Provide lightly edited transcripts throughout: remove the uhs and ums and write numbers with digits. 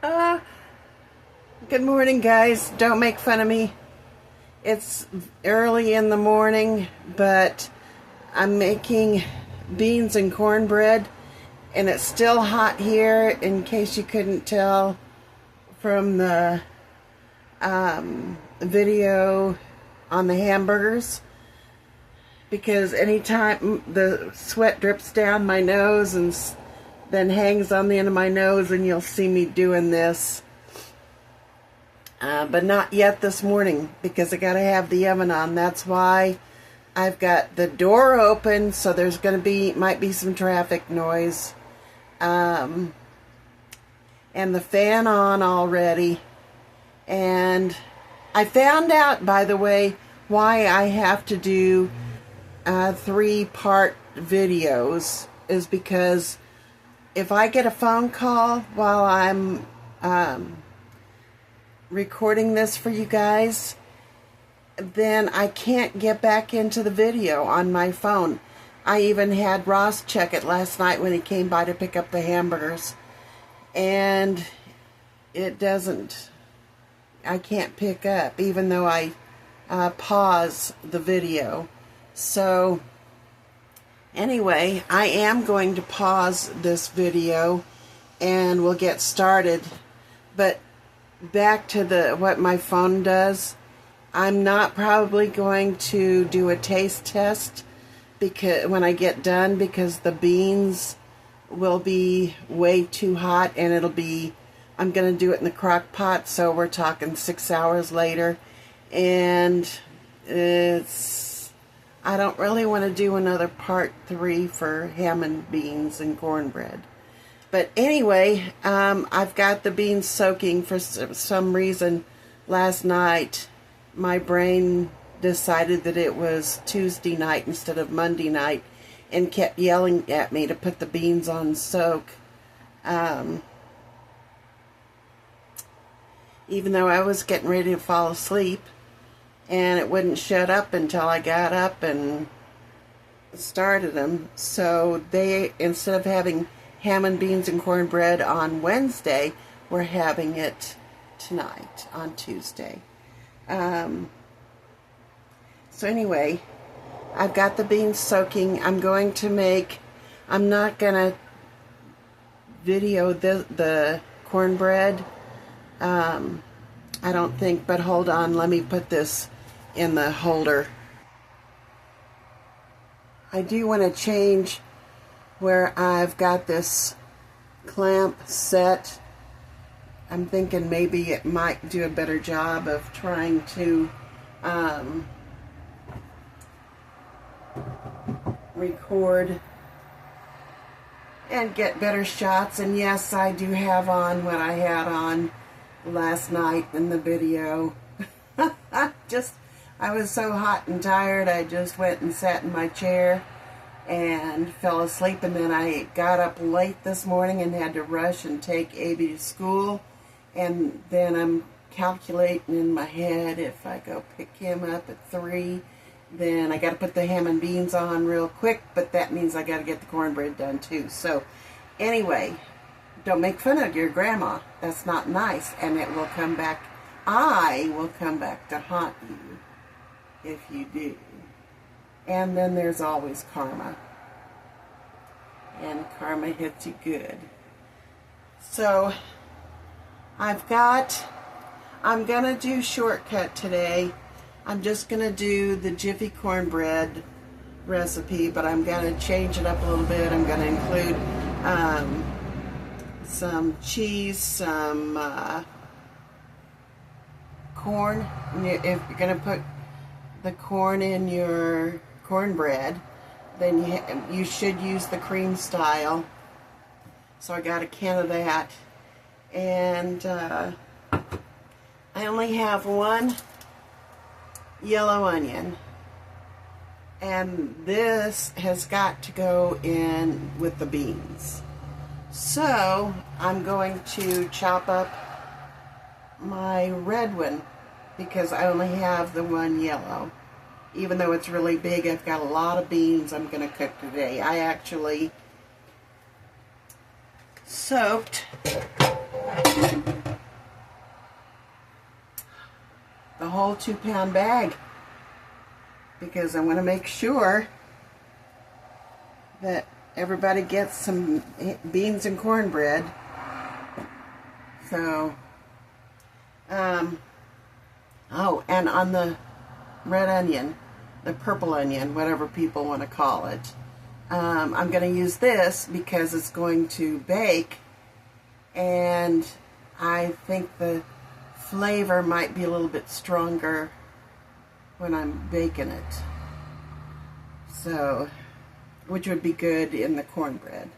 Uh, Good morning, guys. Don't make fun of me. It's early in the morning, but I'm making beans and cornbread, and it's still hot here, in case you couldn't tell from the video on the hamburgers, because anytime the sweat drips down my nose and then hangs on the end of my nose, and you'll see me doing this. But not yet this morning, because I gotta have the oven on. That's why I've got the door open, so there's might be some traffic noise. And the fan on already. And I found out, by the way, why I have to do 3-part videos is because if I get a phone call while I'm recording this for you guys, then I can't get back into the video on my phone. I even had Ross check it last night when he came by to pick up the hamburgers, and I can't pick up even though I pause the video. So anyway, I am going to pause this video and we'll get started. But back to what my phone does. I'm not probably going to do a taste test because when I get done, because the beans will be way too hot, and I'm going to do it in the crock pot, so we're talking 6 hours later, and I don't really want to do another part 3 for ham and beans and cornbread. But anyway, I've got the beans soaking. For some reason last night my brain decided that it was Tuesday night instead of Monday night and kept yelling at me to put the beans on soak. Even though I was getting ready to fall asleep, and it wouldn't shut up until I got up and started them. So instead of having ham and beans and cornbread on Wednesday, we're having it tonight on Tuesday. So anyway, I've got the beans soaking. I'm not gonna video the cornbread, I don't think, but hold on, let me put this in the holder. I do want to change where I've got this clamp set. I'm thinking maybe it might do a better job of trying to record and get better shots. And yes, I do have on what I had on last night in the video. I was so hot and tired, I just went and sat in my chair and fell asleep, and then I got up late this morning and had to rush and take Abby to school, and then I'm calculating in my head, if I go pick him up at 3, then I got to put the ham and beans on real quick, but that means I got to get the cornbread done too. So anyway, don't make fun of your grandma. That's not nice, and it will come back. I will come back to haunt you if you do. And then there's always karma. And karma hits you good. So I'm gonna do shortcut today. I'm just gonna do the Jiffy cornbread recipe, but I'm gonna change it up a little bit. I'm gonna include some cheese, some corn. If you're gonna put the corn in your cornbread, then you should use the cream style. So I got a can of that, and I only have one yellow onion, and this has got to go in with the beans. So I'm going to chop up my red one, because I only have the one yellow. Even though it's really big, I've got a lot of beans I'm going to cook today. I actually soaked the whole 2-pound bag, because I want to make sure that everybody gets some beans and cornbread. So, oh, and on the red onion, the purple onion, whatever people want to call it, I'm going to use this because it's going to bake, and I think the flavor might be a little bit stronger when I'm baking it. So, which would be good in the cornbread.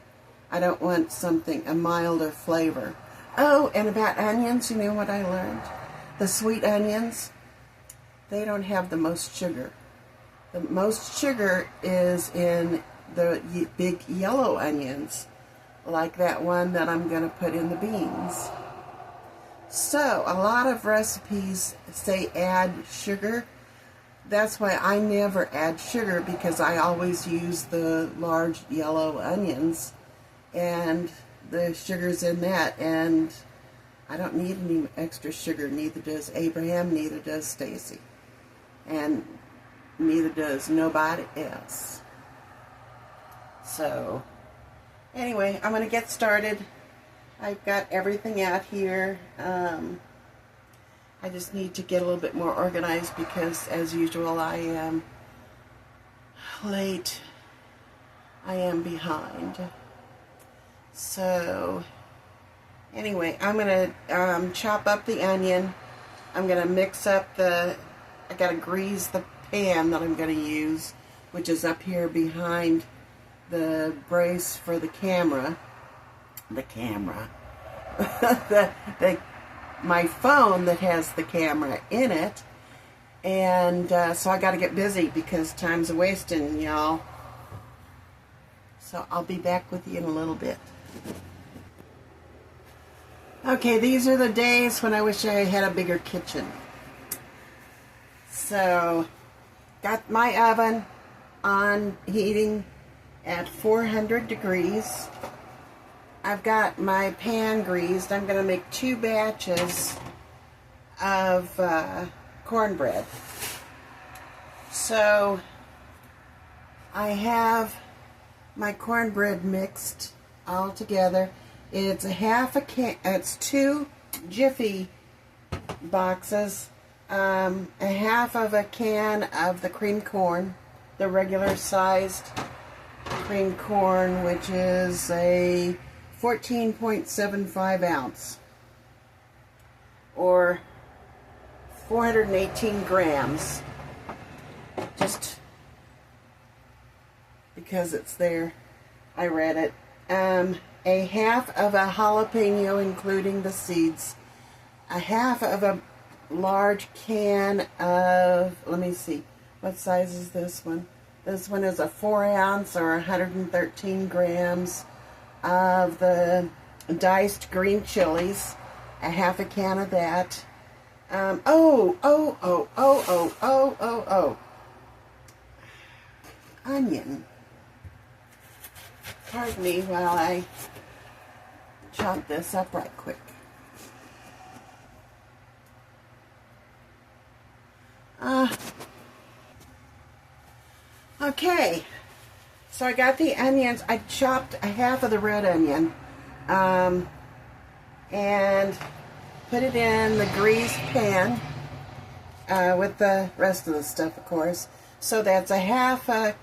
I don't want a milder flavor. Oh, and about onions, you know what I learned? The sweet onions, they don't have the most sugar. The most sugar is in the big yellow onions, like that one that I'm going to put in the beans. So, a lot of recipes say add sugar. That's why I never add sugar, because I always use the large yellow onions, and the sugar's in that, and I don't need any extra sugar. Neither does Abraham, neither does Stacy, and neither does nobody else. So, anyway, I'm going to get started. I've got everything out here. I just need to get a little bit more organized because, as usual, I am late. I am behind. So, anyway, I'm going to chop up the onion. I'm going to mix up I got to grease the pan that I'm going to use, which is up here behind the brace for the camera. My phone that has the camera in it, and so I got to get busy because time's a-wasting, y'all. So I'll be back with you in a little bit. Okay, these are the days when I wish I had a bigger kitchen. So, got my oven on heating at 400 degrees. I've got my pan greased. I'm going to make 2 batches of cornbread. So, I have my cornbread mixed all together. It's it's 2 Jiffy boxes, a half of a can of the cream corn, the regular sized cream corn, which is a 14.75 ounce, or 418 grams, just because it's there. I read it. A half of a jalapeno, including the seeds, a half of a large can of, let me see, what size is this one? This one is a 4 ounce or 113 grams of the diced green chilies, a half a can of that. Onion. Pardon me while I chop this up right quick. Okay, so I got the onions. I chopped a half of the red onion and put it in the greased pan with the rest of the stuff, of course. So that's a half a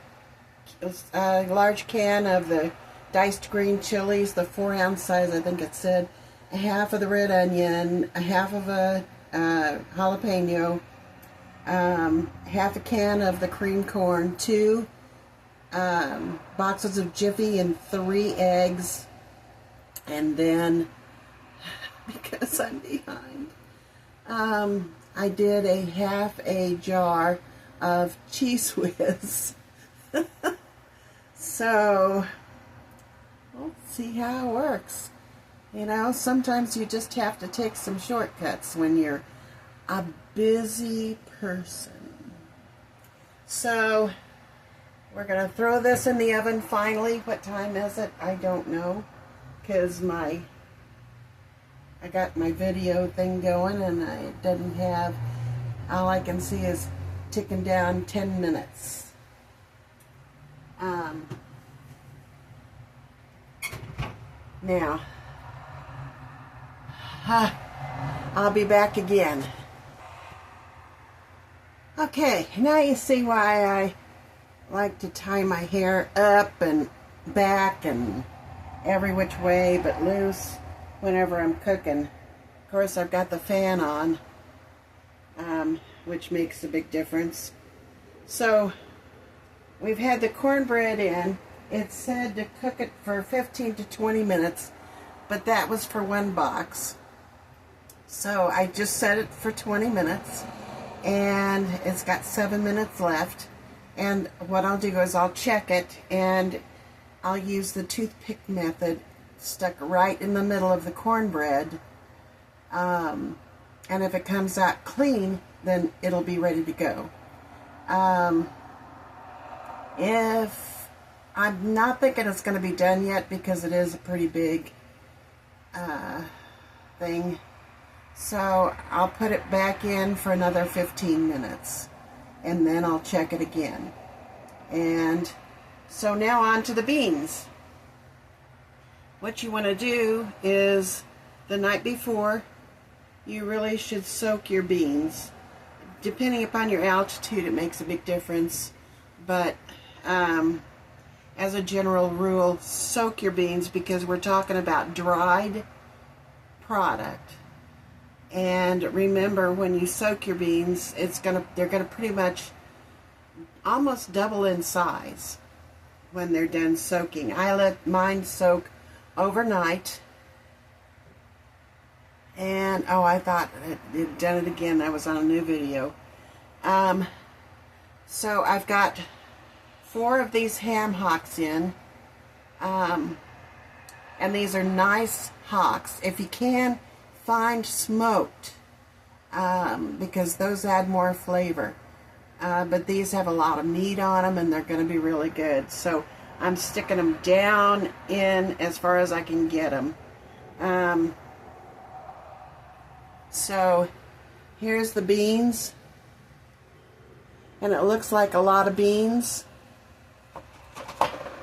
large can of the diced green chilies, the 4 ounce size, I think it said, a half of the red onion, a half of a jalapeno, half a can of the cream corn, 2 boxes of Jiffy, and 3 eggs, and then, because I'm behind, I did a half a jar of Cheese Whiz. So, we'll see how it works. You know, sometimes you just have to take some shortcuts when you're a busy person. So, we're going to throw this in the oven finally. What time is it? I don't know, because my I got my video thing going, and it doesn't have, all I can see is ticking down 10 minutes. Now, I'll be back again. Okay, now you see why I like to tie my hair up and back and every which way but loose whenever I'm cooking. Of course, I've got the fan on, which makes a big difference. So, we've had the cornbread in. It said to cook it for 15 to 20 minutes, but that was for one box. So I just set it for 20 minutes, and it's got 7 minutes left. And what I'll do is I'll check it, and I'll use the toothpick method stuck right in the middle of the cornbread. And if it comes out clean, then it'll be ready to go. If I'm not thinking it's going to be done yet because it is a pretty big thing. So I'll put it back in for another 15 minutes. And then I'll check it again. And so now on to the beans. What you want to do is the night before, you really should soak your beans. Depending upon your altitude, it makes a big difference. But as a general rule, soak your beans because we're talking about dried product. And remember, when you soak your beans, they're gonna pretty much almost double in size when they're done soaking. I let mine soak overnight. And I thought it done it again. I was on a new video. So I've got 4 of these ham hocks in, and these are nice hocks. If you can, find smoked, because those add more flavor. But these have a lot of meat on them, and they're going to be really good. So I'm sticking them down in as far as I can get them. So here's the beans, and it looks like a lot of beans.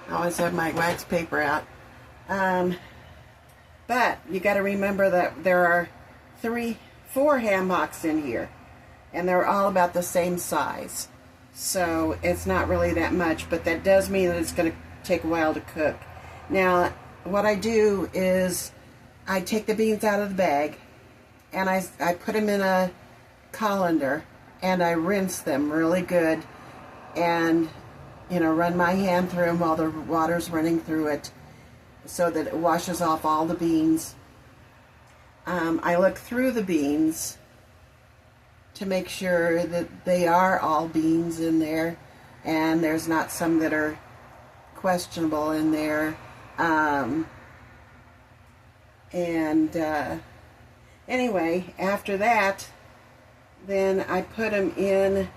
I always have my wax paper out. But you got to remember that there are 4 ham hocks in here, and they're all about the same size. So it's not really that much, but that does mean that it's going to take a while to cook. Now, what I do is I take the beans out of the bag, and I put them in a colander, and I rinse them really good, and run my hand through them while the water's running through it so that it washes off all the beans. I look through the beans to make sure that they are all beans in there and there's not some that are questionable in there. Anyway, after that, then I put them in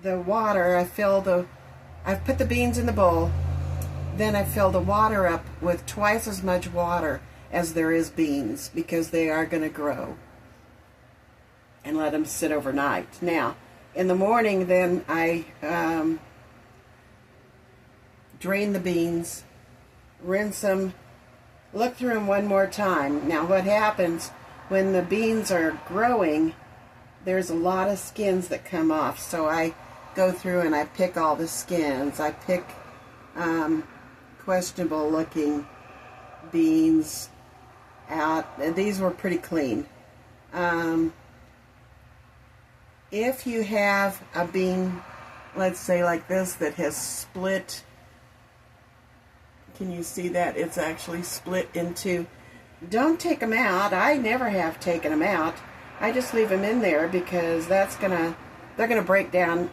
the water. I've put the beans in the bowl, then I fill the water up with twice as much water as there is beans, because they are going to grow, and let them sit overnight. Now, in the morning, then I drain the beans, rinse them, look through them one more time. Now, what happens when the beans are growing, there's a lot of skins that come off, so I go through and I pick all the skins. I pick questionable looking beans out, and these were pretty clean. If you have a bean, let's say like this, that has split, can you see that? It's actually split into, don't take them out. I never have taken them out. I just leave them in there because they're gonna break down.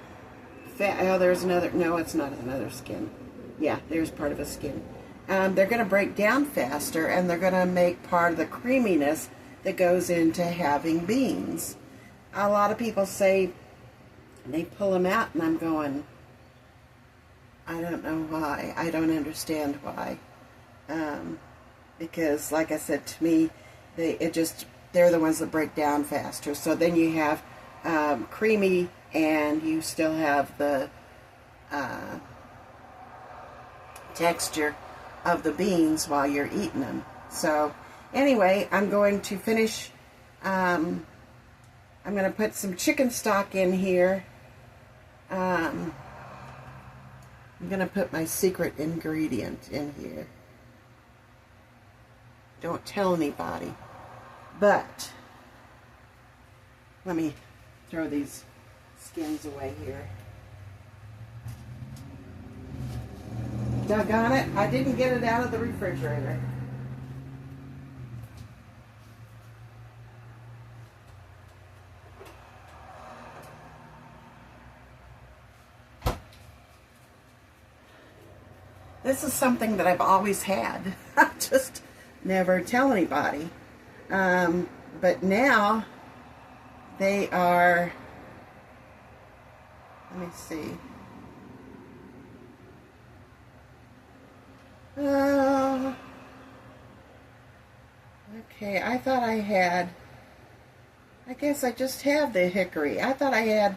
Oh, there's another, no, it's not another skin. Yeah, there's part of a skin. They're going to break down faster, and they're going to make part of the creaminess that goes into having beans. A lot of people say they pull them out, and I'm going, I don't know why. I don't understand why. Because, like I said, to me, they're the ones that break down faster. So then you have creamy, and you still have the texture of the beans while you're eating them. So anyway, I'm going to finish. I'm going to put some chicken stock in here. I'm going to put my secret ingredient in here. Don't tell anybody. But let me throw these skins away here. Doggone it, I didn't get it out of the refrigerator. This is something that I've always had. I just never tell anybody. But now they are, let me see. Okay, I thought I had, I guess I just have the hickory. I thought I had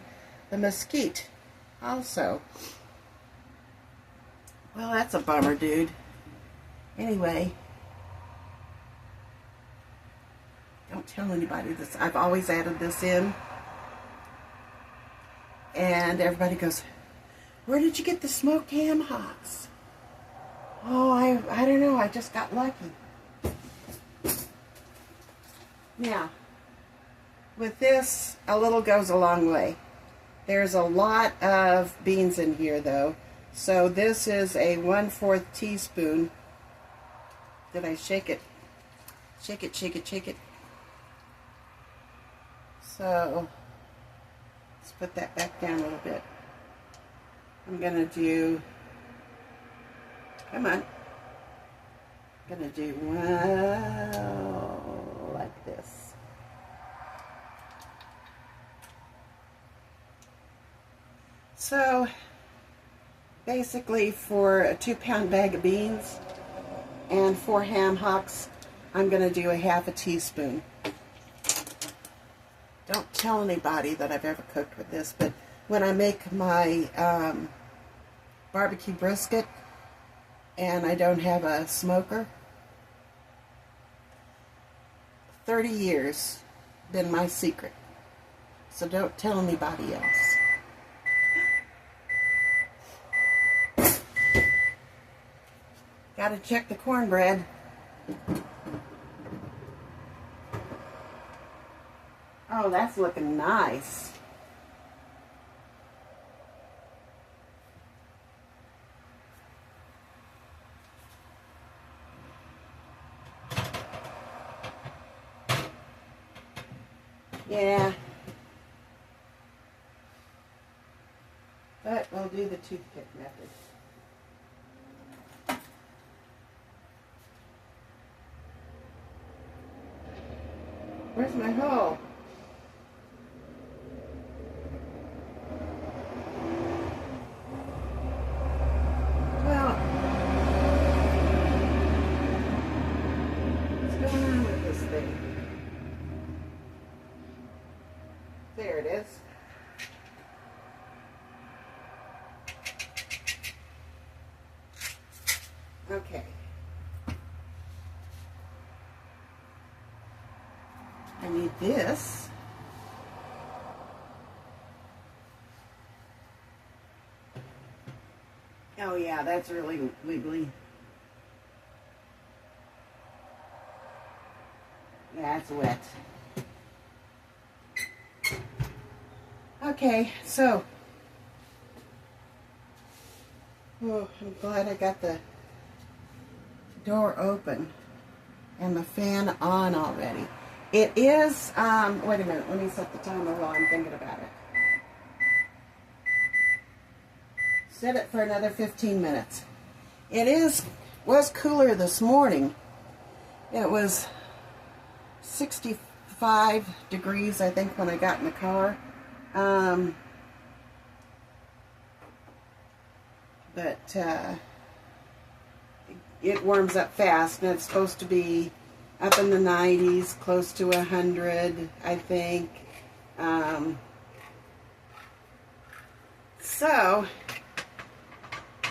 the mesquite also. Well, that's a bummer, dude. Anyway, don't tell anybody this. I've always added this in. And everybody goes, where did you get the smoked ham hocks? Oh, I don't know. I just got lucky. Now, with this, a little goes a long way. There's a lot of beans in here, though. So this is a 1/4 teaspoon. Did I shake it? Shake it, shake it, shake it. So let's put that back down a little bit. I'm going to do, come on. I'm going to do one like this. So basically, for a 2-pound bag of beans and 4 ham hocks, I'm going to do a 1/2 teaspoon. Don't tell anybody that I've ever cooked with this, but when I make my barbecue brisket and I don't have a smoker, 30 years been my secret. So don't tell anybody else. Gotta check the cornbread. Oh, that's looking nice. Yeah. But we'll do the toothpick method. Where's my hoe? Well, what's going on with this thing? There it is. Okay. I need this. Oh yeah, that's really wiggly. Yeah, it's wet. Okay, so oh, I'm glad I got the door open and the fan on already. It is, wait a minute, let me set the timer while I'm thinking about it. Set it for another 15 minutes. It was cooler this morning. It was 65 degrees, I think, when I got in the car. But it warms up fast, and it's supposed to be up in the 90s, close to 100, I think. So,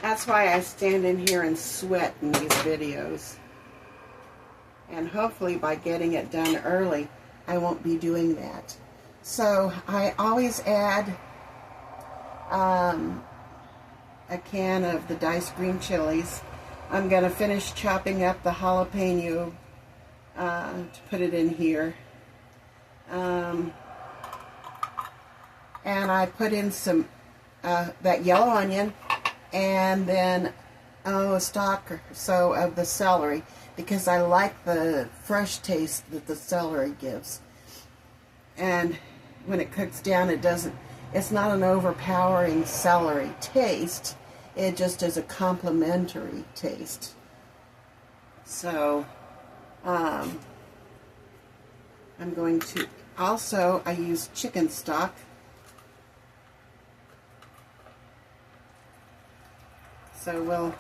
that's why I stand in here and sweat in these videos. And hopefully by getting it done early, I won't be doing that. So, I always add a can of the diced green chilies. I'm going to finish chopping up the jalapeno to put it in here. And I put in some that yellow onion, and then a stalk or so of the celery, because I like the fresh taste that the celery gives. And when it cooks down, it's not an overpowering celery taste. It just is a complementary taste. So, I'm going to, also I use chicken stock. So we'll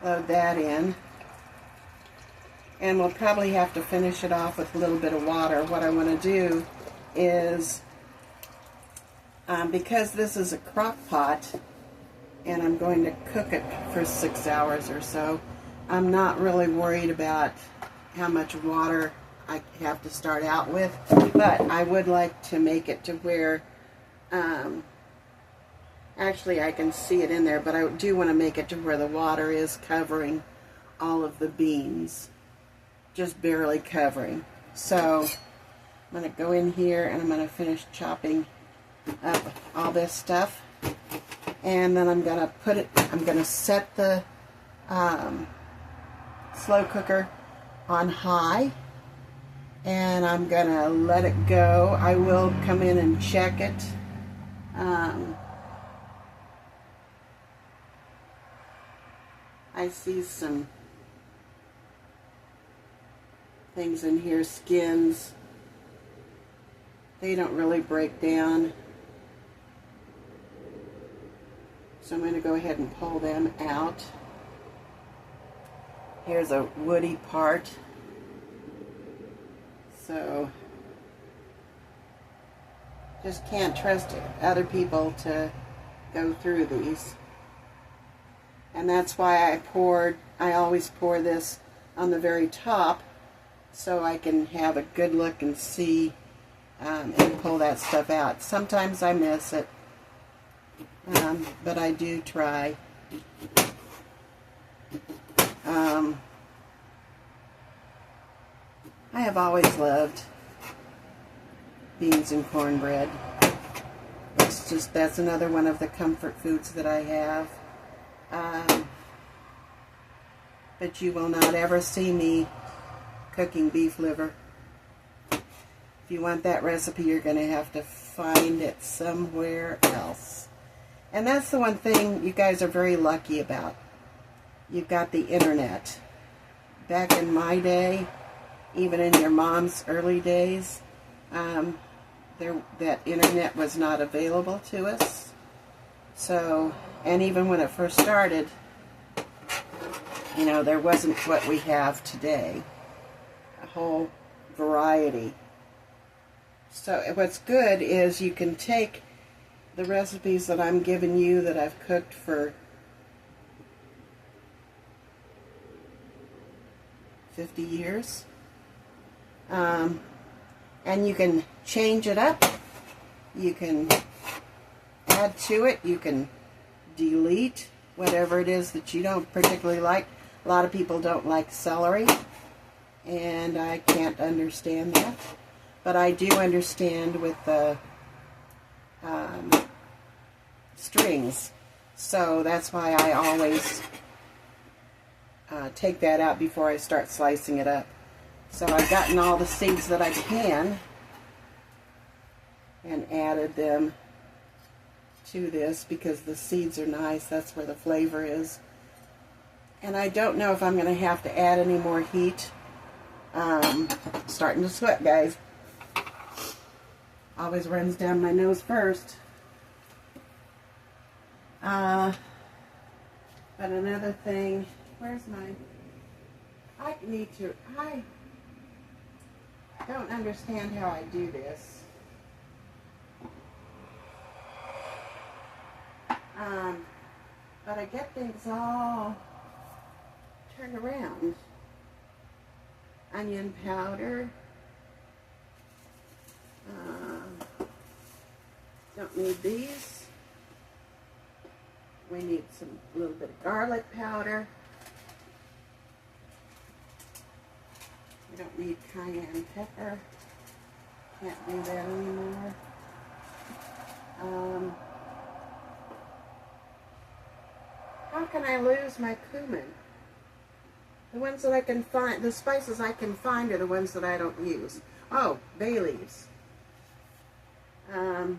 load that in. And we'll probably have to finish it off with a little bit of water. What I want to do is, because this is a crock pot, and I'm going to cook it for 6 hours or so, I'm not really worried about how much water I have to start out with, but I would like to make it to where, actually I can see it in there, but I do want to make it to where the water is covering all of the beans, just barely covering. So I'm going to go in here and I'm going to finish chopping up all this stuff, and then I'm going to set the slow cooker on high, and I'm going to let it go. I will come in and check it. I see some things in here, skins. They don't really break down. So I'm going to go ahead and pull them out. Here's a woody part. So, just can't trust other people to go through these. And that's why I always pour this on the very top, so I can have a good look and see and pull that stuff out. Sometimes I miss it, but I do try. I have always loved beans and cornbread. That's another one of the comfort foods that I have. But you will not ever see me cooking beef liver. If you want that recipe, you're going to have to find it somewhere else. And that's the one thing you guys are very lucky about. You've got the internet. Back in my day, even in your mom's early days, that internet was not available to us. So, and even when it first started, you know, there wasn't what we have today. A whole variety. So what's good is you can take the recipes that I'm giving you that I've cooked for 50 years, and you can change it up. You can add to it. You can delete whatever it is that you don't particularly like. A lot of people don't like celery, and I can't understand that. But I do understand with the strings. So that's why I always take that out before I start slicing it up. So I've gotten all the seeds that I can and added them to this because the seeds are nice. That's where the flavor is. And I don't know if I'm going to have to add any more heat. Starting to sweat, guys. Always runs down my nose first. But another thing, where's my... need to, I don't understand how I do this. But I get things all turned around. Onion powder. Don't need these. We need a little bit of garlic powder. We don't need cayenne pepper. Can't do that anymore. How can I lose my cumin? The ones that I can find, the spices I can find are the ones that I don't use. Oh, bay leaves. Oh,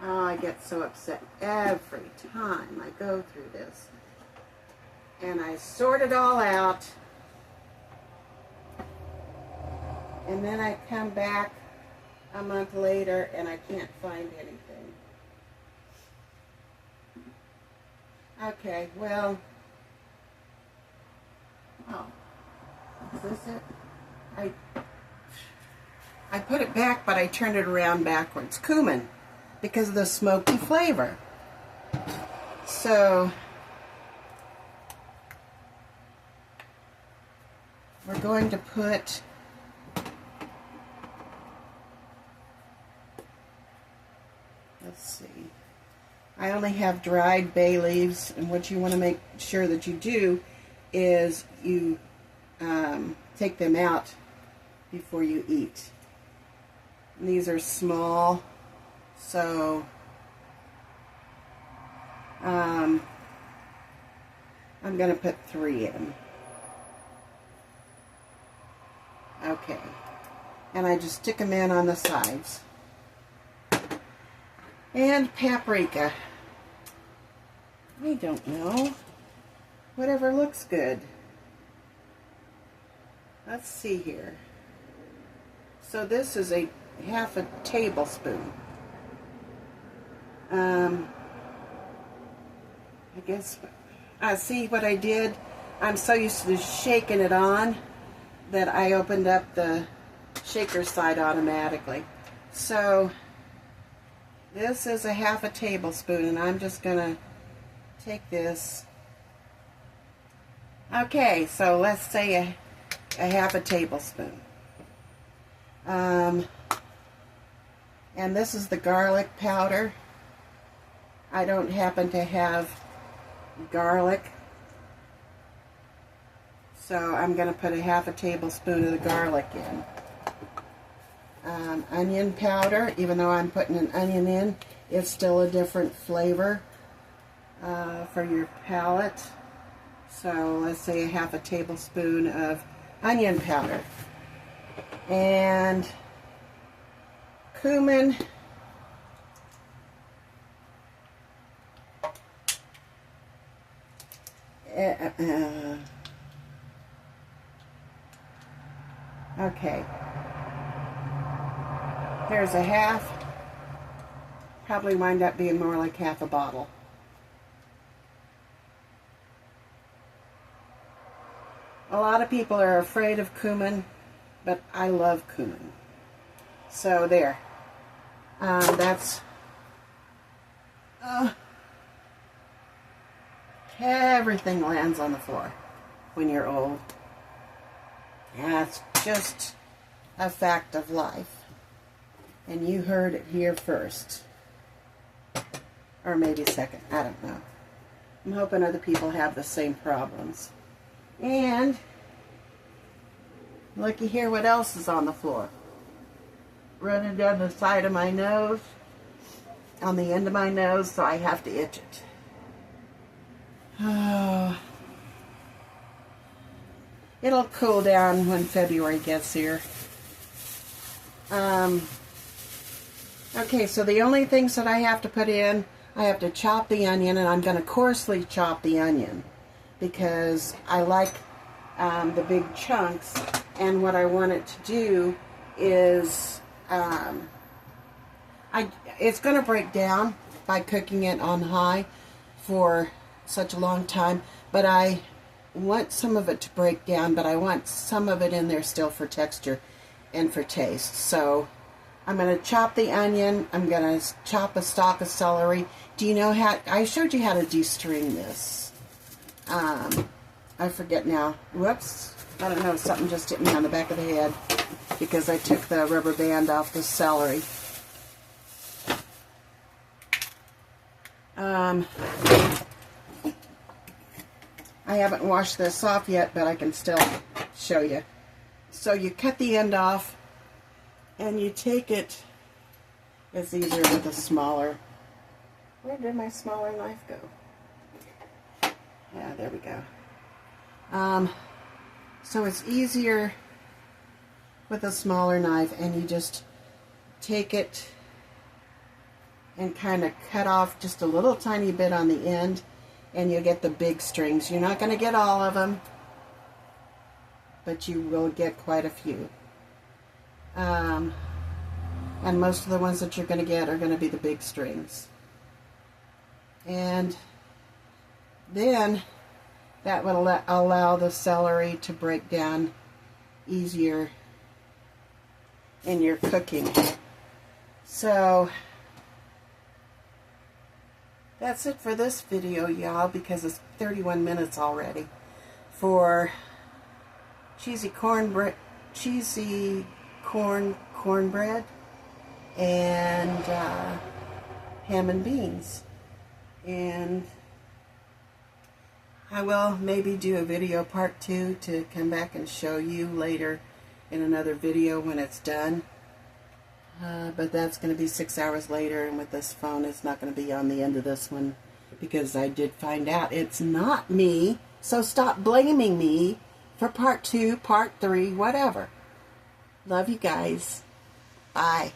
I get so upset every time I go through this. And I sort it all out. And then I come back a month later and I can't find anything. Okay, well, oh, is this it? I put it back, but I turned it around backwards. Cumin, because of the smoky flavor. So, we're going to put let's see. I only have dried bay leaves, and what you want to make sure that you do is you take them out before you eat. And these are small, so I'm going to put 3 in. Okay, and I just stick them in on the sides. And paprika. I don't know. Whatever looks good. Let's see here. So this is a half a tablespoon. I guess, see what I did? I'm so used to shaking it on that I opened up the shaker side automatically. So this is a half a tablespoon, and I'm just going to take this. Okay, so let's say a half a tablespoon. And this is the garlic powder. I don't happen to have garlic, so I'm going to put a half a tablespoon of the garlic in. Onion powder, even though I'm putting an onion in, it's still a different flavor for your palate. So let's say a half a tablespoon of onion powder. And cumin. Okay. There's a half. Probably wind up being more like half a bottle. A lot of people are afraid of cumin, but I love cumin. So there. That's everything lands on the floor when you're old. That's just a fact of life. And you heard it here first. Or maybe second. I don't know. I'm hoping other people have the same problems. And looky here what else is on the floor. Running down the side of my nose. On the end of my nose, so I have to itch it. Oh. It'll cool down when February gets here. Okay, so the only things that I have to put in, I have to chop the onion, and I'm going to coarsely chop the onion because I like the big chunks, and what I want it to do is it's going to break down by cooking it on high for such a long time, but I want some of it to break down, but I want some of it in there still for texture and for taste. So I'm going to chop the onion. I'm going to chop a stalk of celery. Do you know how, I showed you how to destring this. I forget now. Whoops. I don't know, something just hit me on the back of the head because I took the rubber band off the celery. I haven't washed this off yet, but I can still show you. So you cut the end off, and you take it. It's easier with a smaller. Where did my smaller knife go? Yeah, there we go. So it's easier with a smaller knife, and you just take it and kind of cut off just a little tiny bit on the end, and you get the big strings. You're not going to get all of them, but you will get quite a few. And most of the ones that you're going to get are going to be the big strings. And then that will allow the celery to break down easier in your cooking. So that's it for this video, y'all, because it's 31 minutes already for cheesy cornbread and ham and beans. And I will maybe do a video part 2 to come back and show you later in another video when it's done. But that's going to be 6 hours later, and with this phone it's not going to be on the end of this one because I did find out it's not me. So stop blaming me for part 2, part 3, whatever. Love you guys. Bye.